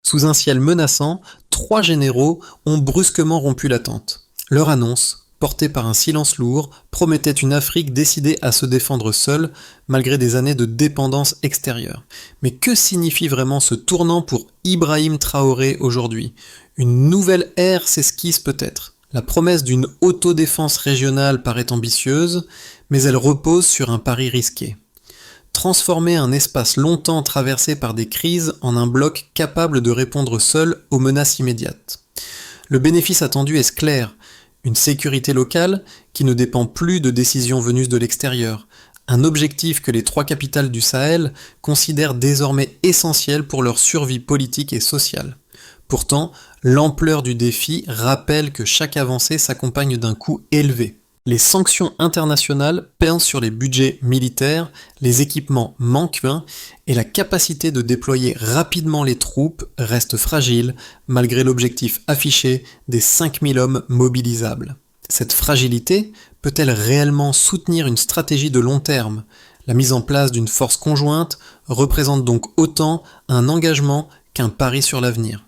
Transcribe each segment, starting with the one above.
Sous un ciel menaçant, 3 généraux ont brusquement rompu l'attente. Leur annonce, portée par un silence lourd, promettait une Afrique décidée à se défendre seule, malgré des années de dépendance extérieure. Mais que signifie vraiment ce tournant pour Ibrahim Traoré aujourd'hui ? Une nouvelle ère s'esquisse peut-être. La promesse d'une autodéfense régionale paraît ambitieuse, mais elle repose sur un pari risqué. Transformer un espace longtemps traversé par des crises en un bloc capable de répondre seul aux menaces immédiates. Le bénéfice attendu est clair, une sécurité locale qui ne dépend plus de décisions venues de l'extérieur, un objectif que les 3 capitales du Sahel considèrent désormais essentiel pour leur survie politique et sociale. Pourtant, l'ampleur du défi rappelle que chaque avancée s'accompagne d'un coût élevé. Les sanctions internationales pèsent sur les budgets militaires, les équipements manquent et la capacité de déployer rapidement les troupes reste fragile malgré l'objectif affiché des 5000 hommes mobilisables. Cette fragilité peut-elle réellement soutenir une stratégie de long terme ? La mise en place d'une force conjointe représente donc autant un engagement qu'un pari sur l'avenir.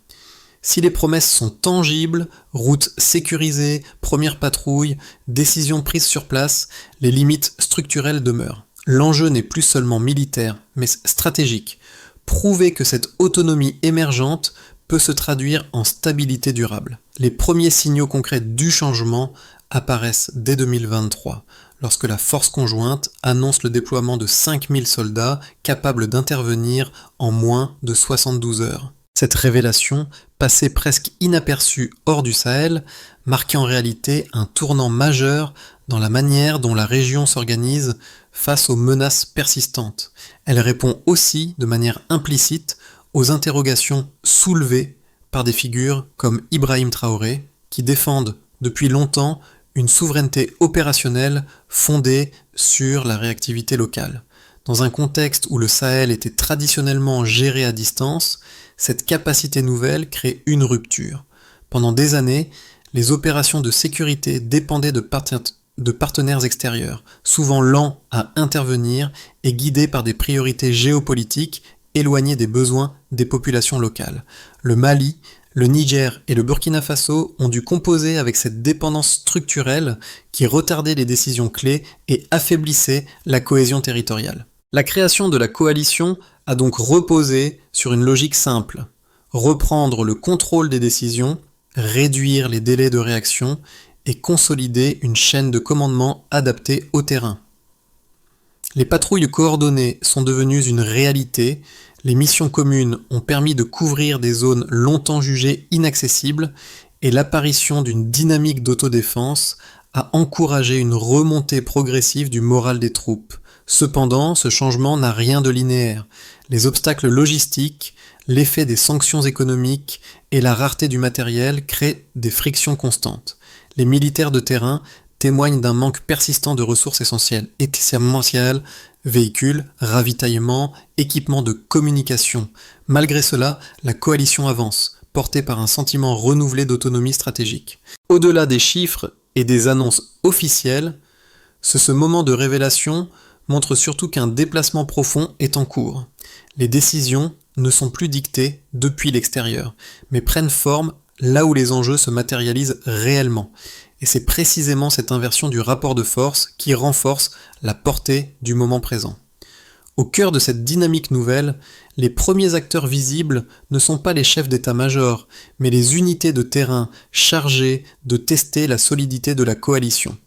Si les promesses sont tangibles, routes sécurisées, premières patrouilles, décisions prises sur place, les limites structurelles demeurent. L'enjeu n'est plus seulement militaire, mais stratégique. Prouver que cette autonomie émergente peut se traduire en stabilité durable. Les premiers signaux concrets du changement apparaissent dès 2023, lorsque la force conjointe annonce le déploiement de 5000 soldats capables d'intervenir en moins de 72 heures. Cette révélation, passée presque inaperçue hors du Sahel, marquait en réalité un tournant majeur dans la manière dont la région s'organise face aux menaces persistantes. Elle répond aussi, de manière implicite, aux interrogations soulevées par des figures comme Ibrahim Traoré, qui défendent depuis longtemps une souveraineté opérationnelle fondée sur la réactivité locale. Dans un contexte où le Sahel était traditionnellement géré à distance, cette capacité nouvelle crée une rupture. Pendant des années, les opérations de sécurité dépendaient de partenaires extérieurs, souvent lents à intervenir et guidés par des priorités géopolitiques éloignées des besoins des populations locales. Le Mali, le Niger et le Burkina Faso ont dû composer avec cette dépendance structurelle qui retardait les décisions clés et affaiblissait la cohésion territoriale. La création de la coalition a donc reposé sur une logique simple: reprendre le contrôle des décisions, réduire les délais de réaction et consolider une chaîne de commandement adaptée au terrain. Les patrouilles coordonnées sont devenues une réalité, les missions communes ont permis de couvrir des zones longtemps jugées inaccessibles et l'apparition d'une dynamique d'autodéfense a encouragé une remontée progressive du moral des troupes. Cependant, ce changement n'a rien de linéaire. Les obstacles logistiques, l'effet des sanctions économiques et la rareté du matériel créent des frictions constantes. Les militaires de terrain témoignent d'un manque persistant de ressources essentielles, véhicules, ravitaillement, équipements de communication. Malgré cela, la coalition avance, portée par un sentiment renouvelé d'autonomie stratégique. Au-delà des chiffres et des annonces officielles, ce moment de révélation montre surtout qu'un déplacement profond est en cours. Les décisions ne sont plus dictées depuis l'extérieur, mais prennent forme là où les enjeux se matérialisent réellement. Et c'est précisément cette inversion du rapport de force qui renforce la portée du moment présent. Au cœur de cette dynamique nouvelle, les premiers acteurs visibles ne sont pas les chefs d'état-major, mais les unités de terrain chargées de tester la solidité de la coalition.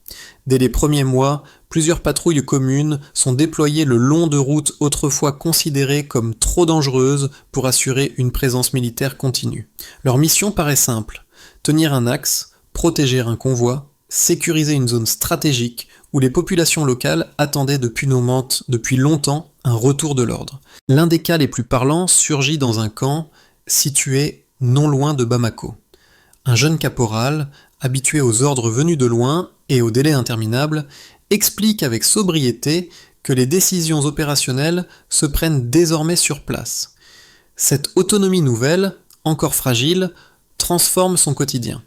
Dès les premiers mois, plusieurs patrouilles communes sont déployées le long de routes autrefois considérées comme trop dangereuses pour assurer une présence militaire continue. Leur mission paraît simple: tenir un axe, protéger un convoi, sécuriser une zone stratégique où les populations locales attendaient depuis longtemps un retour de l'ordre. L'un des cas les plus parlants surgit dans un camp situé non loin de Bamako. Un jeune caporal, habitué aux ordres venus de loin et aux délais interminables, explique avec sobriété que les décisions opérationnelles se prennent désormais sur place. Cette autonomie nouvelle, encore fragile, transforme son quotidien.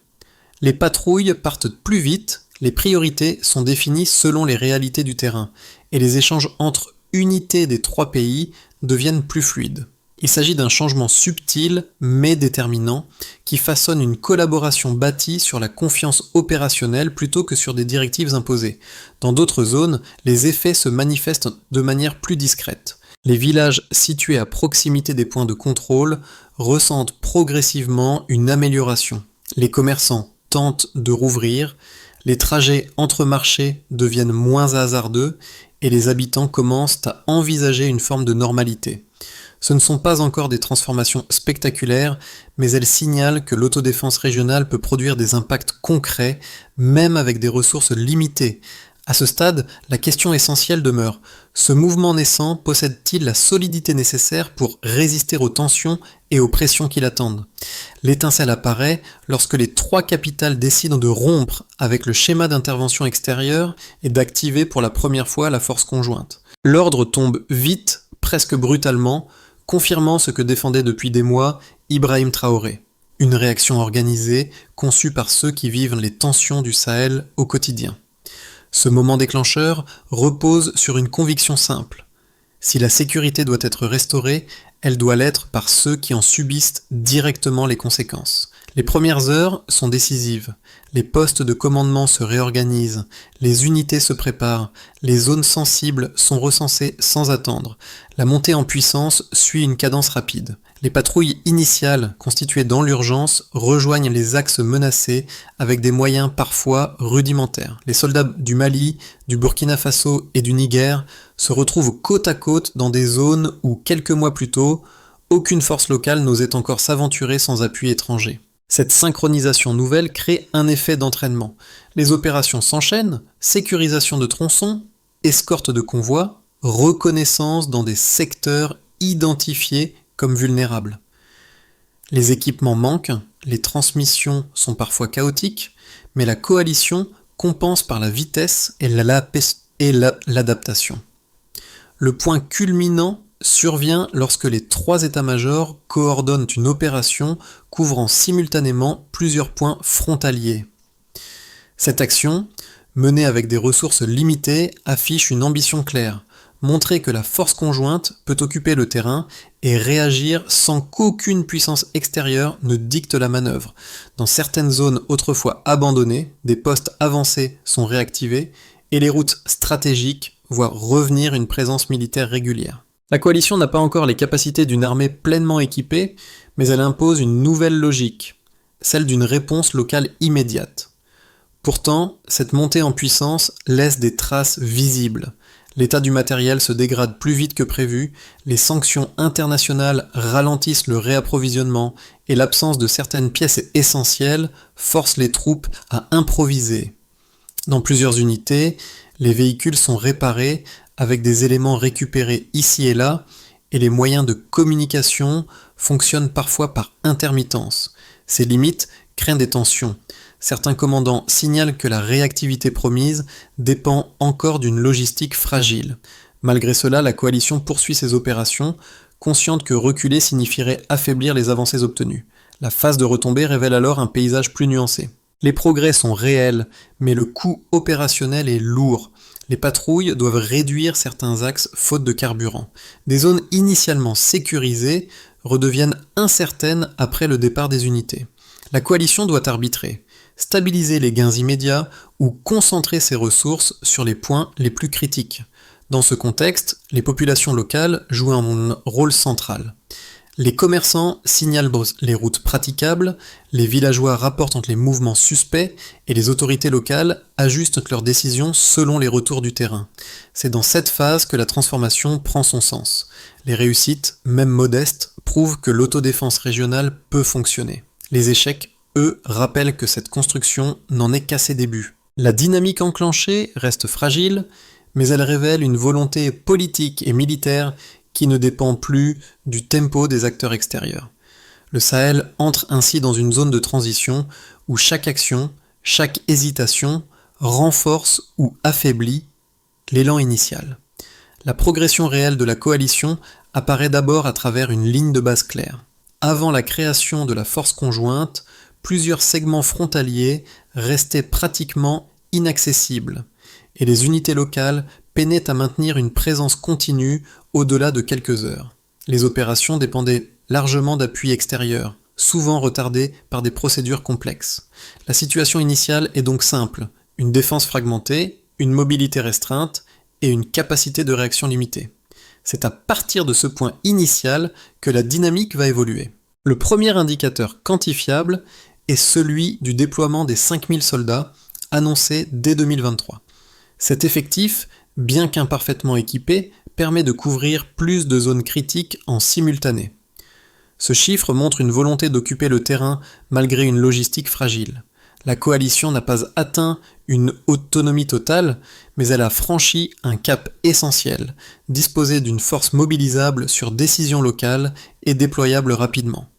Les patrouilles partent plus vite, les priorités sont définies selon les réalités du terrain, et les échanges entre unités des 3 pays deviennent plus fluides. Il s'agit d'un changement subtil mais déterminant qui façonne une collaboration bâtie sur la confiance opérationnelle plutôt que sur des directives imposées. Dans d'autres zones, les effets se manifestent de manière plus discrète. Les villages situés à proximité des points de contrôle ressentent progressivement une amélioration. Les commerçants tentent de rouvrir, les trajets entre marchés deviennent moins hasardeux et les habitants commencent à envisager une forme de normalité. Ce ne sont pas encore des transformations spectaculaires, mais elles signalent que l'autodéfense régionale peut produire des impacts concrets, même avec des ressources limitées. À ce stade, la question essentielle demeure: ce mouvement naissant possède-t-il la solidité nécessaire pour résister aux tensions et aux pressions qui l'attendent? L'étincelle apparaît lorsque les trois capitales décident de rompre avec le schéma d'intervention extérieure et d'activer pour la première fois la force conjointe. L'ordre tombe vite, presque brutalement, confirmant ce que défendait depuis des mois Ibrahim Traoré. Une réaction organisée, conçue par ceux qui vivent les tensions du Sahel au quotidien. Ce moment déclencheur repose sur une conviction simple. Si la sécurité doit être restaurée, elle doit l'être par ceux qui en subissent directement les conséquences. Les premières heures sont décisives. Les postes de commandement se réorganisent, les unités se préparent, les zones sensibles sont recensées sans attendre. La montée en puissance suit une cadence rapide. Les patrouilles initiales, constituées dans l'urgence, rejoignent les axes menacés avec des moyens parfois rudimentaires. Les soldats du Mali, du Burkina Faso et du Niger se retrouvent côte à côte dans des zones où, quelques mois plus tôt, aucune force locale n'osait encore s'aventurer sans appui étranger. Cette synchronisation nouvelle crée un effet d'entraînement. Les opérations s'enchaînent, sécurisation de tronçons, escorte de convois, reconnaissance dans des secteurs identifiés comme vulnérables. Les équipements manquent, les transmissions sont parfois chaotiques, mais la coalition compense par la vitesse et l'adaptation. Le point culminant survient lorsque les trois états-majors coordonnent une opération couvrant simultanément plusieurs points frontaliers. Cette action, menée avec des ressources limitées, affiche une ambition claire: montrer que la force conjointe peut occuper le terrain et réagir sans qu'aucune puissance extérieure ne dicte la manœuvre. Dans certaines zones autrefois abandonnées, des postes avancés sont réactivés et les routes stratégiques voient revenir une présence militaire régulière. La coalition n'a pas encore les capacités d'une armée pleinement équipée, mais elle impose une nouvelle logique, celle d'une réponse locale immédiate. Pourtant, cette montée en puissance laisse des traces visibles. L'état du matériel se dégrade plus vite que prévu, les sanctions internationales ralentissent le réapprovisionnement et l'absence de certaines pièces essentielles force les troupes à improviser. Dans plusieurs unités, les véhicules sont réparés avec des éléments récupérés ici et là, et les moyens de communication fonctionnent parfois par intermittence. Ces limites créent des tensions. Certains commandants signalent que la réactivité promise dépend encore d'une logistique fragile. Malgré cela, la coalition poursuit ses opérations, consciente que reculer signifierait affaiblir les avancées obtenues. La phase de retombée révèle alors un paysage plus nuancé. Les progrès sont réels, mais le coût opérationnel est lourd. Les patrouilles doivent réduire certains axes faute de carburant. Des zones initialement sécurisées redeviennent incertaines après le départ des unités. La coalition doit arbitrer, stabiliser les gains immédiats ou concentrer ses ressources sur les points les plus critiques. Dans ce contexte, les populations locales jouent un rôle central. Les commerçants signalent les routes praticables, les villageois rapportent les mouvements suspects et les autorités locales ajustent leurs décisions selon les retours du terrain. C'est dans cette phase que la transformation prend son sens. Les réussites, même modestes, prouvent que l'autodéfense régionale peut fonctionner. Les échecs, eux, rappellent que cette construction n'en est qu'à ses débuts. La dynamique enclenchée reste fragile, mais elle révèle une volonté politique et militaire qui ne dépend plus du tempo des acteurs extérieurs. Le Sahel entre ainsi dans une zone de transition où chaque action, chaque hésitation renforce ou affaiblit l'élan initial. La progression réelle de la coalition apparaît d'abord à travers une ligne de base claire. Avant la création de la force conjointe, plusieurs segments frontaliers restaient pratiquement inaccessibles, et les unités locales peinaient à maintenir une présence continue au-delà de quelques heures. Les opérations dépendaient largement d'appuis extérieurs, souvent retardés par des procédures complexes. La situation initiale est donc simple, une défense fragmentée, une mobilité restreinte et une capacité de réaction limitée. C'est à partir de ce point initial que la dynamique va évoluer. Le premier indicateur quantifiable est celui du déploiement des 5000 soldats annoncé dès 2023. Cet effectif, bien qu'imparfaitement équipé, permet de couvrir plus de zones critiques en simultané. Ce chiffre montre une volonté d'occuper le terrain malgré une logistique fragile. La coalition n'a pas atteint une autonomie totale, mais elle a franchi un cap essentiel, disposer d'une force mobilisable sur décision locale et déployable rapidement.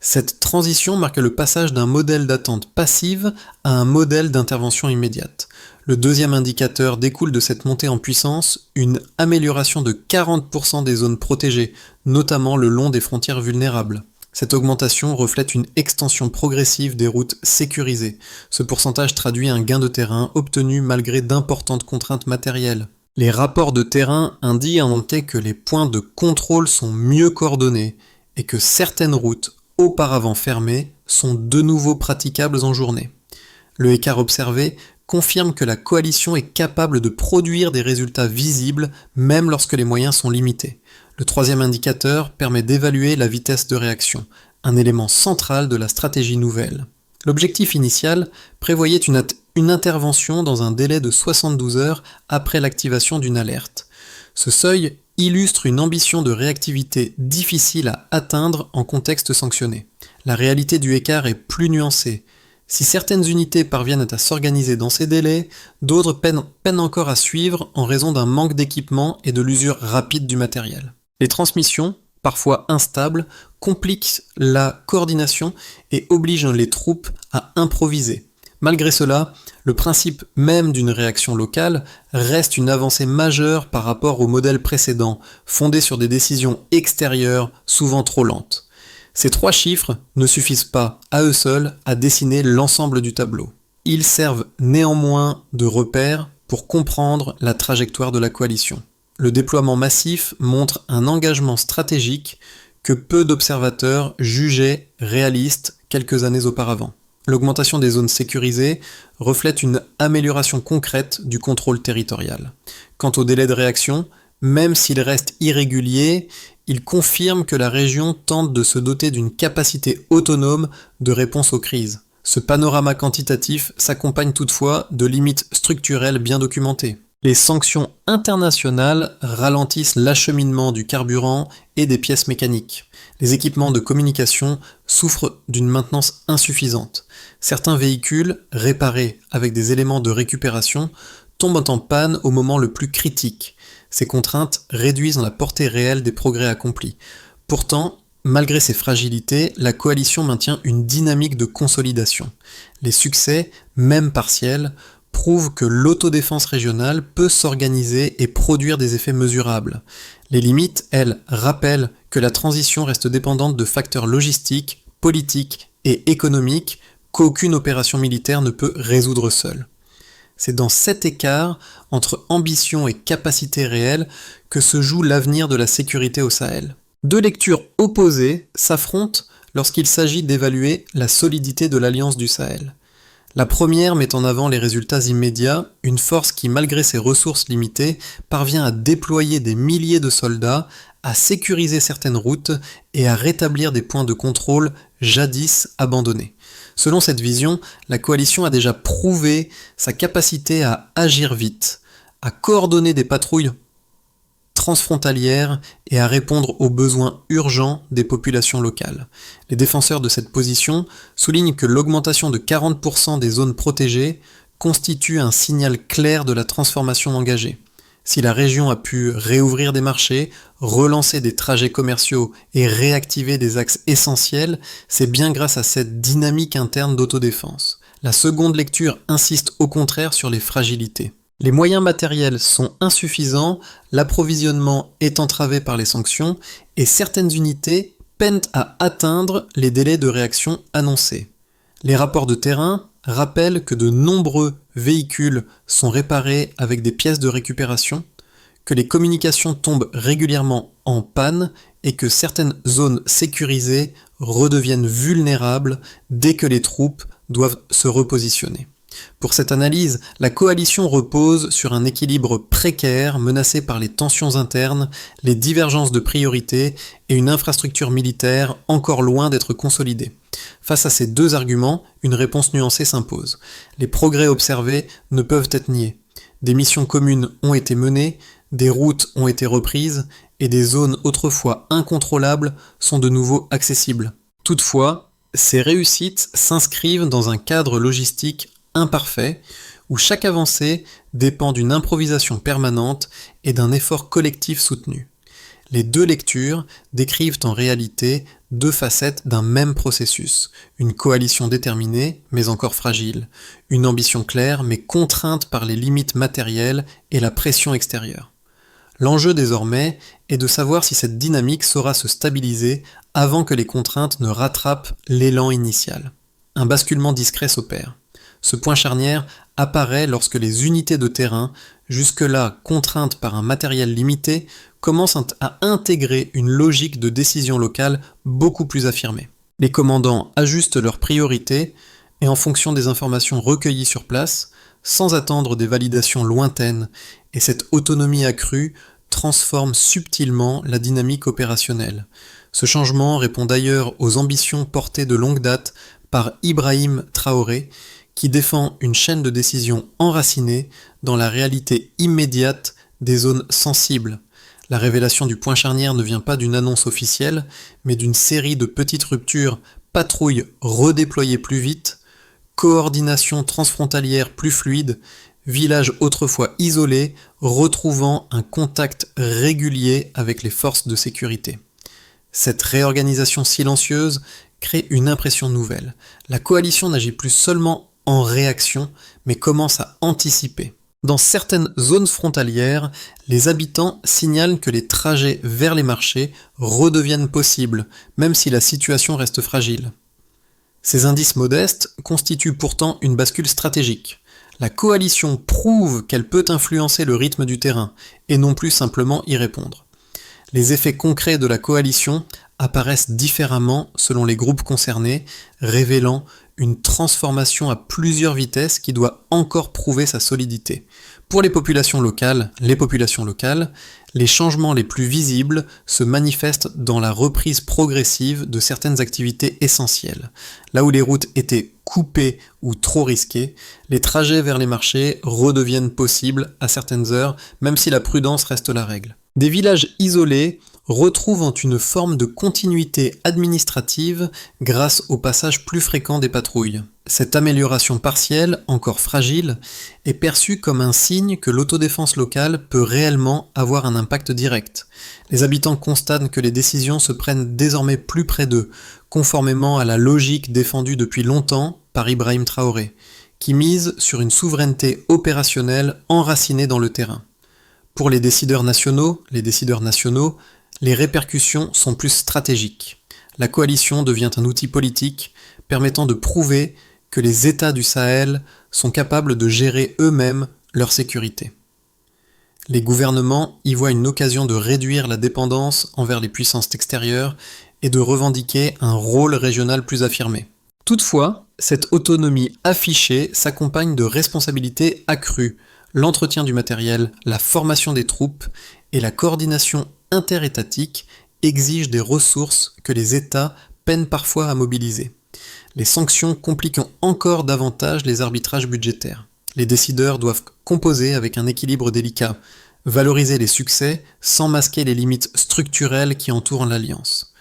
Cette transition marque le passage d'un modèle d'attente passive à un modèle d'intervention immédiate. Le deuxième indicateur découle de cette montée en puissance une amélioration de 40% des zones protégées, notamment le long des frontières vulnérables. Cette augmentation reflète une extension progressive des routes sécurisées. Ce pourcentage traduit un gain de terrain obtenu malgré d'importantes contraintes matérielles. Les rapports de terrain indiquent que les points de contrôle sont mieux coordonnés et que certaines routes auparavant fermées sont de nouveau praticables en journée. Le écart observé confirme que la coalition est capable de produire des résultats visibles même lorsque les moyens sont limités. Le troisième indicateur permet d'évaluer la vitesse de réaction, un élément central de la stratégie nouvelle. L'objectif initial prévoyait une intervention dans un délai de 72 heures après l'activation d'une alerte. Ce seuil illustre une ambition de réactivité difficile à atteindre en contexte sanctionné. La réalité du écart est plus nuancée. Si certaines unités parviennent à s'organiser dans ces délais, d'autres peinent encore à suivre en raison d'un manque d'équipement et de l'usure rapide du matériel. Les transmissions, parfois instables, compliquent la coordination et obligent les troupes à improviser. Malgré cela, le principe même d'une réaction locale reste une avancée majeure par rapport au modèle précédent, fondé sur des décisions extérieures souvent trop lentes. Ces trois chiffres ne suffisent pas, à eux seuls, à dessiner l'ensemble du tableau. Ils servent néanmoins de repère pour comprendre la trajectoire de la coalition. Le déploiement massif montre un engagement stratégique que peu d'observateurs jugeaient réaliste quelques années auparavant. L'augmentation des zones sécurisées reflète une amélioration concrète du contrôle territorial. Quant au délai de réaction, même s'il reste irrégulier, il confirme que la région tente de se doter d'une capacité autonome de réponse aux crises. Ce panorama quantitatif s'accompagne toutefois de limites structurelles bien documentées. Les sanctions internationales ralentissent l'acheminement du carburant et des pièces mécaniques. Les équipements de communication souffrent d'une maintenance insuffisante. Certains véhicules, réparés avec des éléments de récupération, tombent en panne au moment le plus critique. Ces contraintes réduisent la portée réelle des progrès accomplis. Pourtant, malgré ces fragilités, la coalition maintient une dynamique de consolidation. Les succès, même partiels, prouvent que l'autodéfense régionale peut s'organiser et produire des effets mesurables. Les limites, elles, rappellent que la transition reste dépendante de facteurs logistiques, politiques et économiques qu'aucune opération militaire ne peut résoudre seule. C'est dans cet écart entre ambition et capacité réelle que se joue l'avenir de la sécurité au Sahel. Deux lectures opposées s'affrontent lorsqu'il s'agit d'évaluer la solidité de l'Alliance du Sahel. La première met en avant les résultats immédiats, une force qui, malgré ses ressources limitées, parvient à déployer des milliers de soldats, à sécuriser certaines routes et à rétablir des points de contrôle jadis abandonnés. Selon cette vision, la coalition a déjà prouvé sa capacité à agir vite, à coordonner des patrouilles transfrontalières et à répondre aux besoins urgents des populations locales. Les défenseurs de cette position soulignent que l'augmentation de 40% des zones protégées constitue un signal clair de la transformation engagée. Si la région a pu réouvrir des marchés, relancer des trajets commerciaux et réactiver des axes essentiels, c'est bien grâce à cette dynamique interne d'autodéfense. La seconde lecture insiste au contraire sur les fragilités. Les moyens matériels sont insuffisants, l'approvisionnement est entravé par les sanctions et certaines unités peinent à atteindre les délais de réaction annoncés. Les rapports de terrain rappellent que de nombreux véhicules sont réparés avec des pièces de récupération, que les communications tombent régulièrement en panne et que certaines zones sécurisées redeviennent vulnérables dès que les troupes doivent se repositionner. Pour cette analyse, la coalition repose sur un équilibre précaire menacé par les tensions internes, les divergences de priorités et une infrastructure militaire encore loin d'être consolidée. Face à ces deux arguments, une réponse nuancée s'impose. Les progrès observés ne peuvent être niés. Des missions communes ont été menées, des routes ont été reprises et des zones autrefois incontrôlables sont de nouveau accessibles. Toutefois, ces réussites s'inscrivent dans un cadre logistique imparfait, où chaque avancée dépend d'une improvisation permanente et d'un effort collectif soutenu. Les deux lectures décrivent en réalité deux facettes d'un même processus, une coalition déterminée mais encore fragile, une ambition claire mais contrainte par les limites matérielles et la pression extérieure. L'enjeu désormais est de savoir si cette dynamique saura se stabiliser avant que les contraintes ne rattrapent l'élan initial. Un basculement discret s'opère. Ce point charnière apparaît lorsque les unités de terrain, jusque-là contraintes par un matériel limité, commencent à intégrer une logique de décision locale beaucoup plus affirmée. Les commandants ajustent leurs priorités et en fonction des informations recueillies sur place, sans attendre des validations lointaines, et cette autonomie accrue transforme subtilement la dynamique opérationnelle. Ce changement répond d'ailleurs aux ambitions portées de longue date par Ibrahim Traoré, qui défend une chaîne de décision enracinée dans la réalité immédiate des zones sensibles. La révélation du point charnière ne vient pas d'une annonce officielle, mais d'une série de petites ruptures, patrouilles redéployées plus vite, coordination transfrontalière plus fluide, villages autrefois isolés retrouvant un contact régulier avec les forces de sécurité. Cette réorganisation silencieuse crée une impression nouvelle. La coalition n'agit plus seulement en réaction, mais commence à anticiper. Dans certaines zones frontalières, les habitants signalent que les trajets vers les marchés redeviennent possibles, même si la situation reste fragile. Ces indices modestes constituent pourtant une bascule stratégique. La coalition prouve qu'elle peut influencer le rythme du terrain, et non plus simplement y répondre. Les effets concrets de la coalition apparaissent différemment selon les groupes concernés, révélant une transformation à plusieurs vitesses qui doit encore prouver sa solidité. Pour les populations locales, les changements les plus visibles se manifestent dans la reprise progressive de certaines activités essentielles. Là où les routes étaient coupées ou trop risquées, les trajets vers les marchés redeviennent possibles à certaines heures, même si la prudence reste la règle. Des villages isolés retrouvant une forme de continuité administrative grâce au passage plus fréquent des patrouilles. Cette amélioration partielle, encore fragile, est perçue comme un signe que l'autodéfense locale peut réellement avoir un impact direct. Les habitants constatent que les décisions se prennent désormais plus près d'eux, conformément à la logique défendue depuis longtemps par Ibrahim Traoré, qui mise sur une souveraineté opérationnelle enracinée dans le terrain. Pour les décideurs nationaux, les répercussions sont plus stratégiques. La coalition devient un outil politique permettant de prouver que les États du Sahel sont capables de gérer eux-mêmes leur sécurité. Les gouvernements y voient une occasion de réduire la dépendance envers les puissances extérieures et de revendiquer un rôle régional plus affirmé. Toutefois, cette autonomie affichée s'accompagne de responsabilités accrues, l'entretien du matériel, la formation des troupes et la coordination interétatique exigent des ressources que les États peinent parfois à mobiliser. Les sanctions compliquent encore davantage les arbitrages budgétaires. Les décideurs doivent composer avec un équilibre délicat, valoriser les succès sans masquer les limites structurelles qui entourent l'alliance.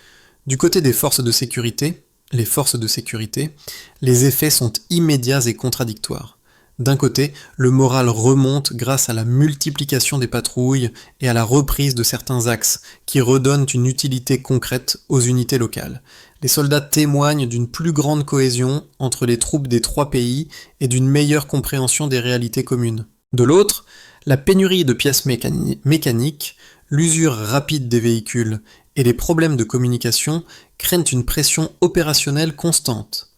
Du côté des forces de sécurité, les effets sont immédiats et contradictoires. D'un côté, le moral remonte grâce à la multiplication des patrouilles et à la reprise de certains axes qui redonnent une utilité concrète aux unités locales. Les soldats témoignent d'une plus grande cohésion entre les troupes des trois pays et d'une meilleure compréhension des réalités communes. De l'autre, la pénurie de pièces mécaniques, l'usure rapide des véhicules et les problèmes de communication craignent une pression opérationnelle constante.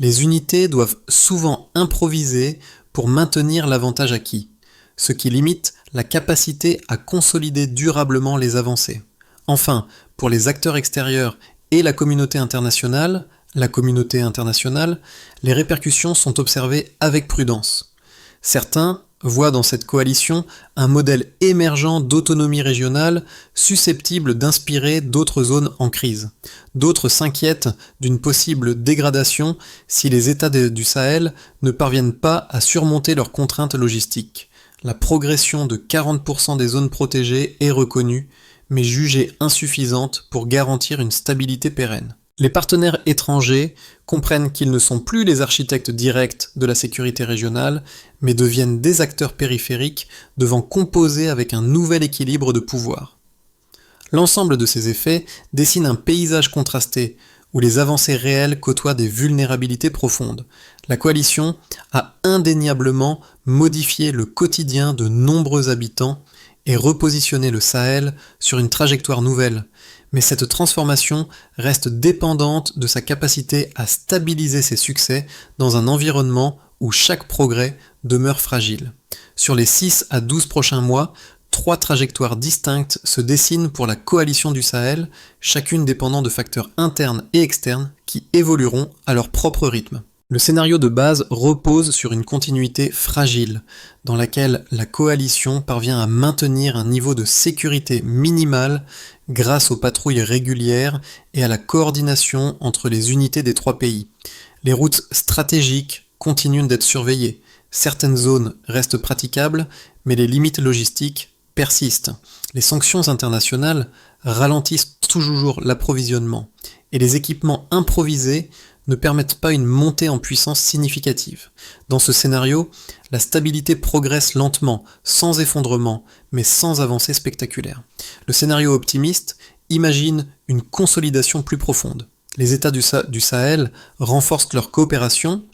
Les unités doivent souvent improviser pour maintenir l'avantage acquis, ce qui limite la capacité à consolider durablement les avancées. Enfin, pour les acteurs extérieurs et la communauté internationale, les répercussions sont observées avec prudence. Certains voient dans cette coalition un modèle émergent d'autonomie régionale susceptible d'inspirer d'autres zones en crise. D'autres s'inquiètent d'une possible dégradation si les États du Sahel ne parviennent pas à surmonter leurs contraintes logistiques. La progression de 40% des zones protégées est reconnue, mais jugée insuffisante pour garantir une stabilité pérenne. Les partenaires étrangers comprennent qu'ils ne sont plus les architectes directs de la sécurité régionale, mais deviennent des acteurs périphériques devant composer avec un nouvel équilibre de pouvoir. L'ensemble de ces effets dessine un paysage contrasté, où les avancées réelles côtoient des vulnérabilités profondes. La coalition a indéniablement modifié le quotidien de nombreux habitants et repositionné le Sahel sur une trajectoire nouvelle. Mais cette transformation reste dépendante de sa capacité à stabiliser ses succès dans un environnement où chaque progrès demeure fragile. Sur les 6 à 12 prochains mois, 3 trajectoires distinctes se dessinent pour la coalition du Sahel, chacune dépendant de facteurs internes et externes qui évolueront à leur propre rythme. Le scénario de base repose sur une continuité fragile, dans laquelle la coalition parvient à maintenir un niveau de sécurité minimal grâce aux patrouilles régulières et à la coordination entre les unités des 3 pays. Les routes stratégiques continuent d'être surveillées. Certaines zones restent praticables, mais les limites logistiques persistent. Les sanctions internationales ralentissent toujours l'approvisionnement, et les équipements improvisés ne permettent pas une montée en puissance significative. Dans ce scénario, la stabilité progresse lentement, sans effondrement, mais sans avancée spectaculaire. Le scénario optimiste imagine une consolidation plus profonde. Les États du Sahel renforcent leur coopération,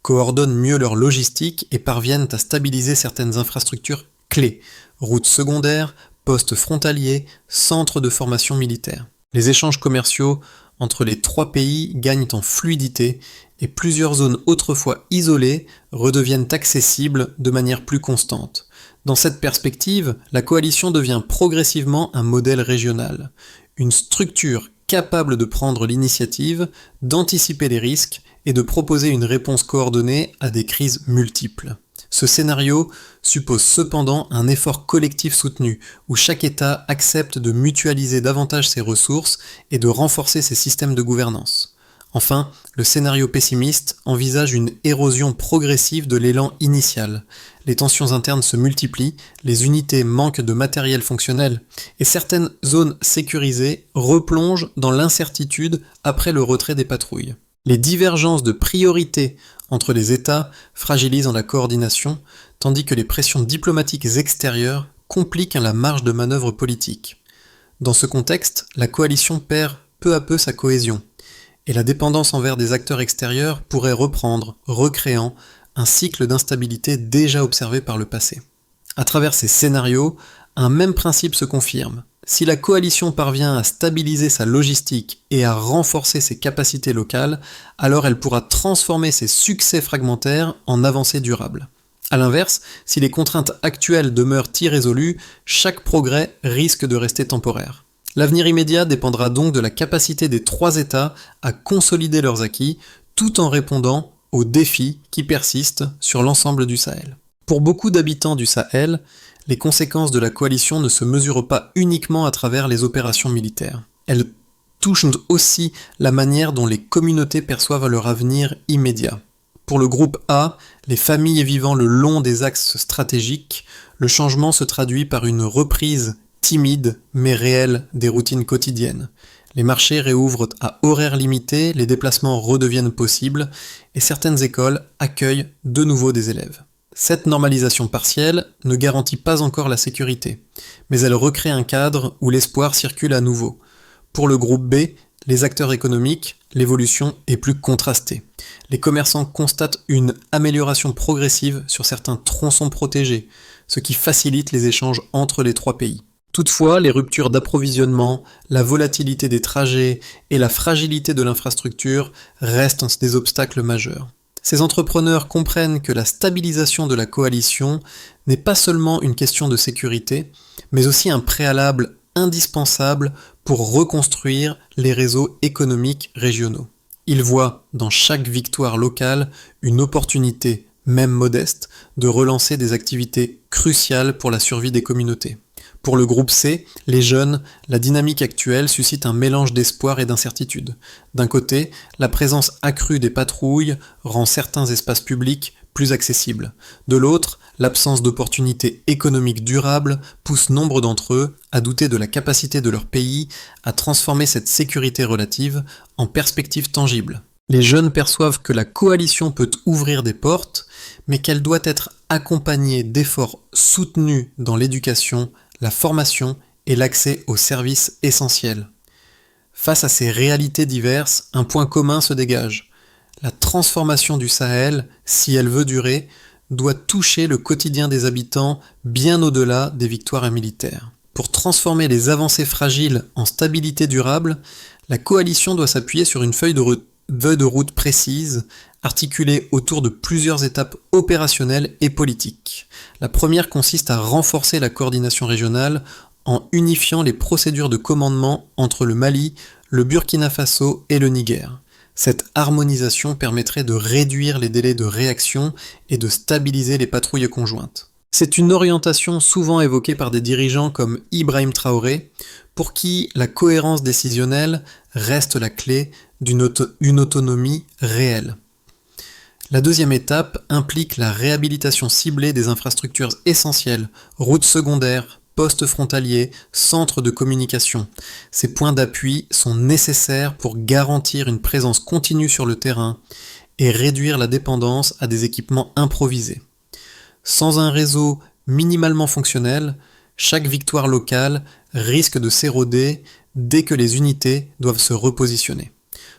coordonnent mieux leur logistique et parviennent à stabiliser certaines infrastructures clés, routes secondaires, postes frontaliers, centres de formation militaire. Les échanges commerciaux entre les 3 pays gagnent en fluidité et plusieurs zones autrefois isolées redeviennent accessibles de manière plus constante. Dans cette perspective, la coalition devient progressivement un modèle régional, une structure capable de prendre l'initiative, d'anticiper les risques et de proposer une réponse coordonnée à des crises multiples. Ce scénario suppose cependant un effort collectif soutenu, où chaque État accepte de mutualiser davantage ses ressources et de renforcer ses systèmes de gouvernance. Enfin, le scénario pessimiste envisage une érosion progressive de l'élan initial. Les tensions internes se multiplient, les unités manquent de matériel fonctionnel, et certaines zones sécurisées replongent dans l'incertitude après le retrait des patrouilles. Les divergences de priorité entre les États fragilisent la coordination, tandis que les pressions diplomatiques extérieures compliquent la marge de manœuvre politique. Dans ce contexte, la coalition perd peu à peu sa cohésion, et la dépendance envers des acteurs extérieurs pourrait reprendre, recréant un cycle d'instabilité déjà observé par le passé. À travers ces scénarios, un même principe se confirme. Si la coalition parvient à stabiliser sa logistique et à renforcer ses capacités locales, alors elle pourra transformer ses succès fragmentaires en avancées durables. A l'inverse, si les contraintes actuelles demeurent irrésolues, chaque progrès risque de rester temporaire. L'avenir immédiat dépendra donc de la capacité des 3 États à consolider leurs acquis, tout en répondant aux défis qui persistent sur l'ensemble du Sahel. Pour beaucoup d'habitants du Sahel, les conséquences de la coalition ne se mesurent pas uniquement à travers les opérations militaires. Elles touchent aussi la manière dont les communautés perçoivent leur avenir immédiat. Pour le groupe A, les familles vivant le long des axes stratégiques, le changement se traduit par une reprise timide mais réelle des routines quotidiennes. Les marchés réouvrent à horaires limités, les déplacements redeviennent possibles et certaines écoles accueillent de nouveau des élèves. Cette normalisation partielle ne garantit pas encore la sécurité, mais elle recrée un cadre où l'espoir circule à nouveau. Pour le groupe B, les acteurs économiques, l'évolution est plus contrastée. Les commerçants constatent une amélioration progressive sur certains tronçons protégés, ce qui facilite les échanges entre les 3 pays. Toutefois, les ruptures d'approvisionnement, la volatilité des trajets et la fragilité de l'infrastructure restent des obstacles majeurs. Ces entrepreneurs comprennent que la stabilisation de la coalition n'est pas seulement une question de sécurité, mais aussi un préalable indispensable pour reconstruire les réseaux économiques régionaux. Ils voient dans chaque victoire locale une opportunité, même modeste, de relancer des activités cruciales pour la survie des communautés. Pour le groupe C, les jeunes, la dynamique actuelle suscite un mélange d'espoir et d'incertitude. D'un côté, la présence accrue des patrouilles rend certains espaces publics plus accessibles. De l'autre, l'absence d'opportunités économiques durables pousse nombre d'entre eux à douter de la capacité de leur pays à transformer cette sécurité relative en perspective tangible. Les jeunes perçoivent que la coalition peut ouvrir des portes, mais qu'elle doit être accompagnée d'efforts soutenus dans l'éducation, la formation et l'accès aux services essentiels. Face à ces réalités diverses, un point commun se dégage. La transformation du Sahel, si elle veut durer, doit toucher le quotidien des habitants bien au-delà des victoires militaires. Pour transformer les avancées fragiles en stabilité durable, la coalition doit s'appuyer sur une feuille de route précise, articulée autour de plusieurs étapes opérationnelles et politiques. La première consiste à renforcer la coordination régionale en unifiant les procédures de commandement entre le Mali, le Burkina Faso et le Niger. Cette harmonisation permettrait de réduire les délais de réaction et de stabiliser les patrouilles conjointes. C'est une orientation souvent évoquée par des dirigeants comme Ibrahim Traoré, pour qui la cohérence décisionnelle reste la clé d'une autonomie réelle. La deuxième étape implique la réhabilitation ciblée des infrastructures essentielles, routes secondaires, postes frontaliers, centres de communication. Ces points d'appui sont nécessaires pour garantir une présence continue sur le terrain et réduire la dépendance à des équipements improvisés. Sans un réseau minimalement fonctionnel, chaque victoire locale risque de s'éroder dès que les unités doivent se repositionner.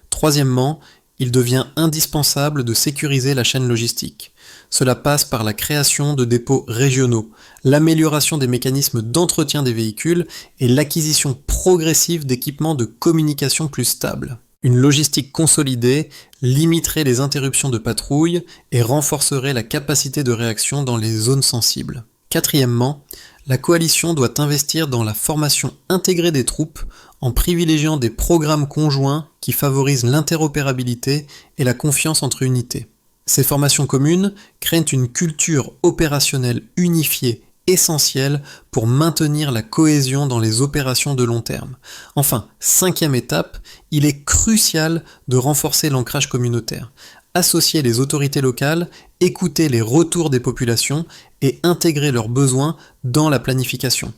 Troisièmement, il devient indispensable de sécuriser la chaîne logistique. Cela passe par la création de dépôts régionaux, l'amélioration des mécanismes d'entretien des véhicules et l'acquisition progressive d'équipements de communication plus stables. Une logistique consolidée limiterait les interruptions de patrouille et renforcerait la capacité de réaction dans les zones sensibles. Quatrièmement, la coalition doit investir dans la formation intégrée des troupes en privilégiant des programmes conjoints qui favorisent l'interopérabilité et la confiance entre unités. Ces formations communes créent une culture opérationnelle unifiée essentielle pour maintenir la cohésion dans les opérations de long terme. Enfin, cinquième étape, il est crucial de renforcer l'ancrage communautaire. Associer les autorités locales, écouter les retours des populations et intégrer leurs besoins dans la planification.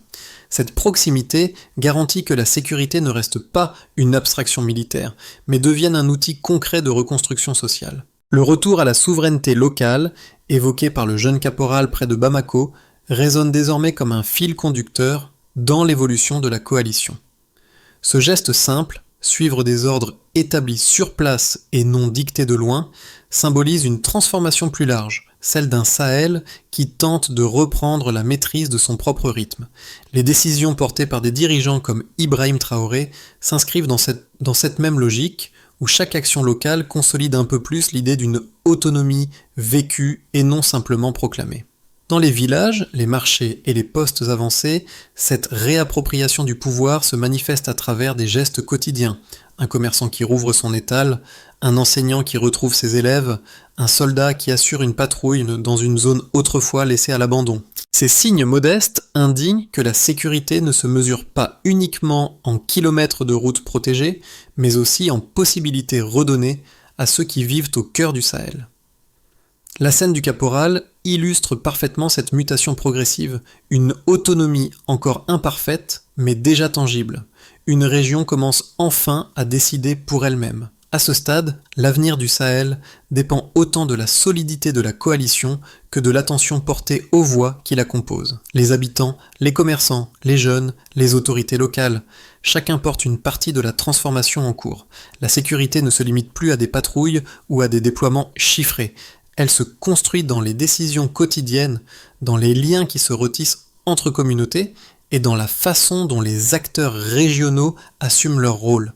Cette proximité garantit que la sécurité ne reste pas une abstraction militaire, mais devienne un outil concret de reconstruction sociale. Le retour à la souveraineté locale, évoqué par le jeune caporal près de Bamako, résonne désormais comme un fil conducteur dans l'évolution de la coalition. Ce geste simple, suivre des ordres établis sur place et non dictés de loin, symbolise une transformation plus large, celle d'un Sahel qui tente de reprendre la maîtrise de son propre rythme. Les décisions portées par des dirigeants comme Ibrahim Traoré s'inscrivent dans cette même logique, où chaque action locale consolide un peu plus l'idée d'une autonomie vécue et non simplement proclamée. Dans les villages, les marchés et les postes avancés, cette réappropriation du pouvoir se manifeste à travers des gestes quotidiens. Un commerçant qui rouvre son étal, un enseignant qui retrouve ses élèves, un soldat qui assure une patrouille dans une zone autrefois laissée à l'abandon. Ces signes modestes indiquent que la sécurité ne se mesure pas uniquement en kilomètres de routes protégées, mais aussi en possibilités redonnées à ceux qui vivent au cœur du Sahel. La scène du caporal illustre parfaitement cette mutation progressive, une autonomie encore imparfaite, mais déjà tangible. Une région commence enfin à décider pour elle-même. À ce stade, l'avenir du Sahel dépend autant de la solidité de la coalition que de l'attention portée aux voix qui la composent. Les habitants, les commerçants, les jeunes, les autorités locales, chacun porte une partie de la transformation en cours. La sécurité ne se limite plus à des patrouilles ou à des déploiements chiffrés. Elle se construit dans les décisions quotidiennes, dans les liens qui se retissent entre communautés et dans la façon dont les acteurs régionaux assument leur rôle.